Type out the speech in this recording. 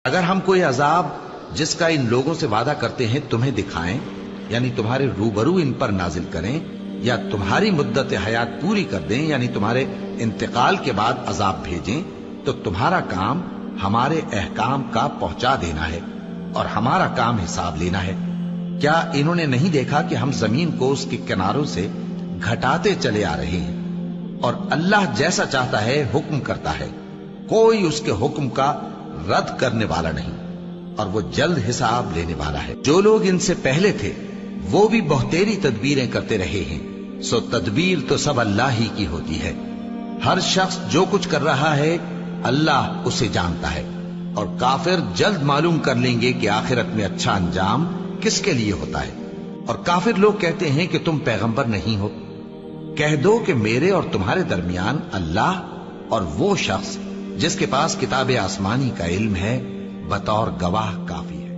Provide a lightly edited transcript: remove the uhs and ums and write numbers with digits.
اگر ہم کوئی عذاب جس کا ان لوگوں سے وعدہ کرتے ہیں تمہیں دکھائیں، یعنی تمہارے روبرو ان پر نازل کریں، یا تمہاری مدت حیات پوری کر دیں، یعنی تمہارے انتقال کے بعد عذاب بھیجیں، تو تمہارا کام ہمارے احکام کا پہنچا دینا ہے اور ہمارا کام حساب لینا ہے۔ کیا انہوں نے نہیں دیکھا کہ ہم زمین کو اس کے کناروں سے گھٹاتے چلے آ رہے ہیں، اور اللہ جیسا چاہتا ہے حکم کرتا ہے، کوئی اس کے حکم کا رد کرنے والا نہیں، اور وہ جلد حساب لینے والا ہے۔ جو لوگ ان سے پہلے تھے وہ بھی بہتیری تدبیریں کرتے رہے ہیں، سو تدبیر تو سب اللہ ہی کی ہوتی ہے۔ ہر شخص جو کچھ کر رہا ہے اللہ اسے جانتا ہے، اور کافر جلد معلوم کر لیں گے کہ آخرت میں اچھا انجام کس کے لیے ہوتا ہے۔ اور کافر لوگ کہتے ہیں کہ تم پیغمبر نہیں ہو، کہہ دو کہ میرے اور تمہارے درمیان اللہ اور وہ شخص جس کے پاس کتاب آسمانی کا علم ہے بطور گواہ کافی ہے۔